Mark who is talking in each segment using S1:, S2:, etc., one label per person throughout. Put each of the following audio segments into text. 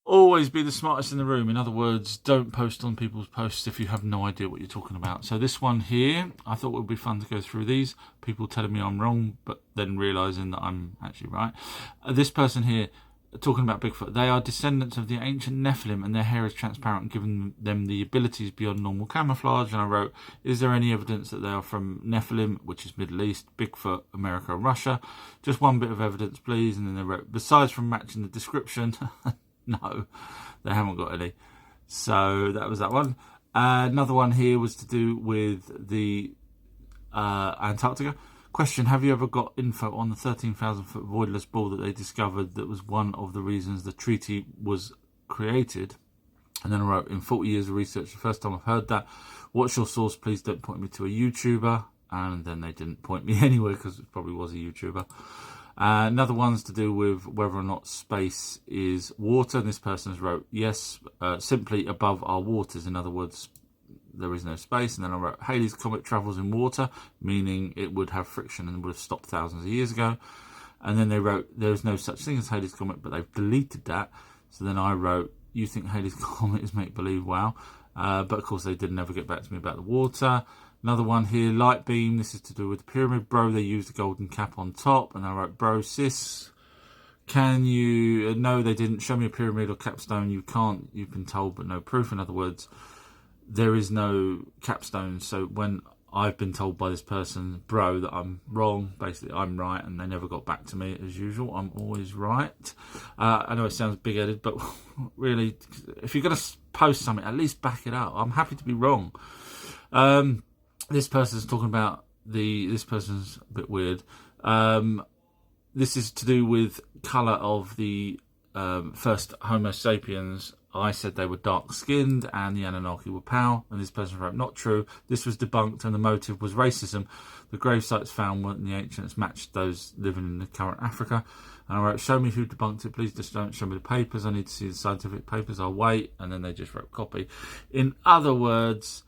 S1: always be the smartest in the room. In other words, don't post on people's posts if you have no idea what you're talking about. So this one here, I thought it would be fun to go through these. People telling me I'm wrong, but then realising that I'm actually right. This person here, talking about Bigfoot, they are descendants of the ancient Nephilim and their hair is transparent, giving them the abilities beyond normal camouflage. And I wrote, is there any evidence that they are from Nephilim, which is Middle East, Bigfoot, America and Russia? Just one bit of evidence, please. And then they wrote, besides from matching the description, no, they haven't got any. So that was that one. Another one here was to do with the Antarctica. Question, have you ever got info on the 13,000-foot voidless ball that they discovered that was one of the reasons the treaty was created? And then I wrote, in 40 years of research, the first time I've heard that. What's your source? Please don't point me to a YouTuber. And then they didn't point me anywhere because it probably was a YouTuber. Another one's to do with whether or not space is water. And this person's wrote, yes, simply above our waters. In other words, there is no space. And then I wrote, Halley's Comet travels in water, meaning it would have friction and would have stopped thousands of years ago. And then they wrote, there's no such thing as Halley's Comet, but they've deleted that. So then I wrote, you think Halley's Comet is make-believe? Wow. But of course they did never get back to me about the water. Another one here, light beam. This is to do with the pyramid. Bro, they used a golden cap on top. And I wrote, bro, sis, can you... No, they didn't. Show me a pyramid or capstone. You can't. You've been told, but no proof. In other words, there is no capstone. So when I've been told by this person, bro, that I'm wrong, basically I'm right, and they never got back to me as usual. I'm always right. I know it sounds big-headed, but really, if you're going to post something, at least back it up. I'm happy to be wrong. This person's talking about this person's a bit weird. This is to do with colour of the first Homo sapiens. I said they were dark-skinned and the Anunnaki were pale, and this person wrote, not true. This was debunked and the motive was racism. The grave sites found in the ancients matched those living in the current Africa. And I wrote, show me who debunked it. Please just don't show me the papers. I need to see the scientific papers. I'll wait. And then they just wrote copy. In other words,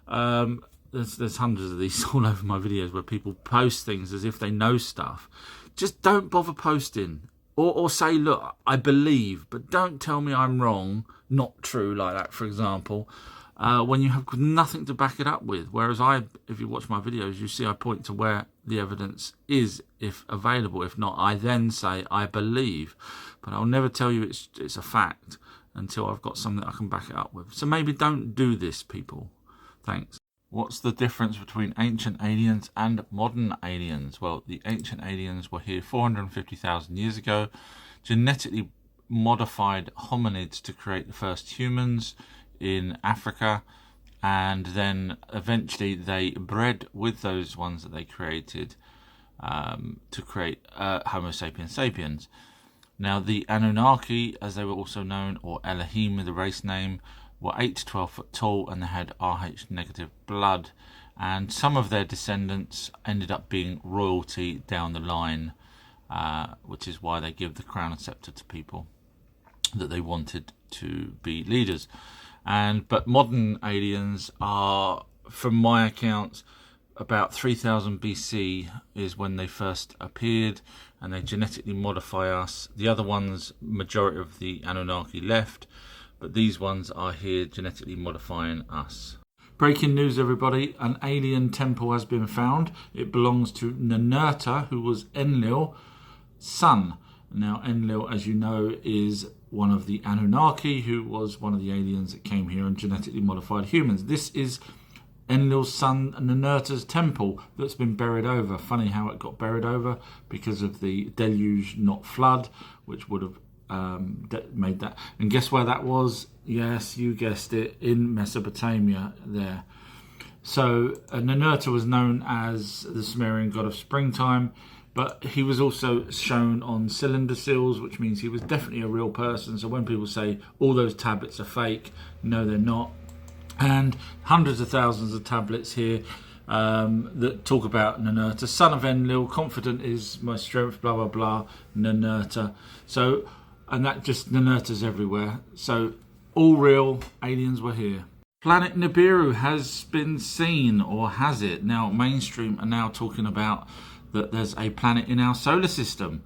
S1: there's hundreds of these all over my videos where people post things as if they know stuff. Just don't bother posting. Or say, look, I believe, but don't tell me I'm wrong, not true, like that, for example, when you have nothing to back it up with. Whereas if you watch my videos, you see I point to where the evidence is, if available. If not, I then say I believe. But I'll never tell you it's a fact until I've got something that I can back it up with. So maybe don't do this, people. Thanks. What's the difference between ancient aliens and modern aliens? Well, the ancient aliens were here 450,000 years ago, genetically modified hominids to create the first humans in Africa, and then eventually they bred with those ones that they created to create Homo sapiens sapiens. Now, the Anunnaki, as they were also known, or Elohim, the race name, were 8 to 12 foot tall and they had Rh negative blood, and some of their descendants ended up being royalty down the line, which is why they give the crown and scepter to people that they wanted to be leaders. But modern aliens are, from my accounts, about 3000 BC is when they first appeared, and they genetically modify us. The other ones, majority of the Anunnaki left, but these ones are here genetically modifying us. Breaking news, everybody. An alien temple has been found. It belongs to Ninurta, who was Enlil's son. Now, Enlil, as you know, is one of the Anunnaki, who was one of the aliens that came here and genetically modified humans. This is Enlil's son Ninurta's temple that's been buried over. Funny how it got buried over, because of the deluge, not flood, which would have made that. And guess where that was? Yes, you guessed it, in Mesopotamia there. So Ninurta was known as the Sumerian god of springtime, but he was also shown on cylinder seals, which means he was definitely a real person. So when people say all those tablets are fake, no, they're not. And hundreds of thousands of tablets here that talk about Ninurta, son of Enlil, confident is my strength, blah blah blah, Ninurta. So, and that just, Ninurta's everywhere. So all real, aliens were here. Planet Nibiru has been seen, or has it? Now mainstream are now talking about that there's a planet in our solar system.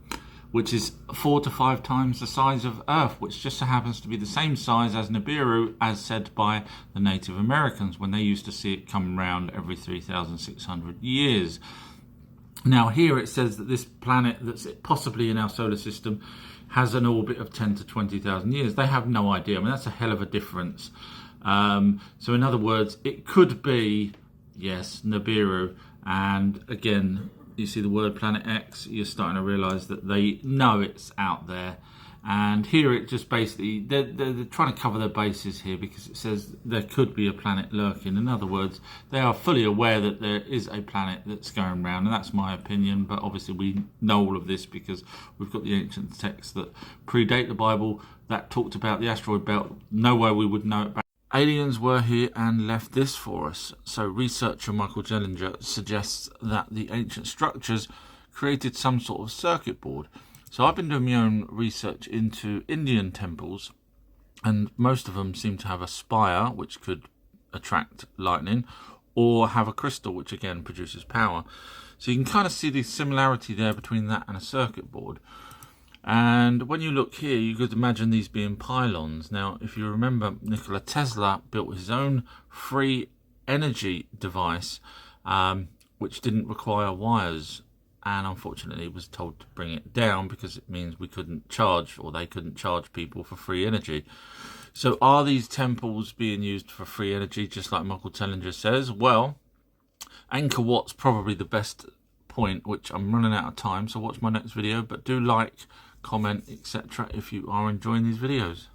S1: which is 4 to 5 times the size of Earth, which just so happens to be the same size as Nibiru, as said by the Native Americans when they used to see it come around every 3,600 years. Now here it says that this planet that's possibly in our solar system has an orbit of 10 to 20,000 years. They have no idea. I mean, that's a hell of a difference. So in other words, it could be, yes, Nibiru. And again, you see the word Planet X, you're starting to realise that they know it's out there. And here it just basically, they're trying to cover their bases here, because it says there could be a planet lurking. In other words, they are fully aware that there is a planet that's going around, and that's my opinion. But obviously we know all of this because we've got the ancient texts that predate the Bible that talked about the asteroid belt. No way we would know it back. Aliens were here and left this for us. So researcher Michael Jellinger suggests that the ancient structures created some sort of circuit board. So I've been doing my own research into Indian temples, and most of them seem to have a spire which could attract lightning, or have a crystal which again produces power. So you can kind of see the similarity there between that and a circuit board. And when you look here, you could imagine these being pylons. Now, if you remember, Nikola Tesla built his own free energy device, which didn't require wires, and unfortunately was told to bring it down because it means we couldn't charge, or they couldn't charge people for free energy. So are these temples being used for free energy, just like Michael Jellinger says? Well, Angkor Wat's probably the best point, which I'm running out of time, so watch my next video. But do like, comment, etc. if you are enjoying these videos.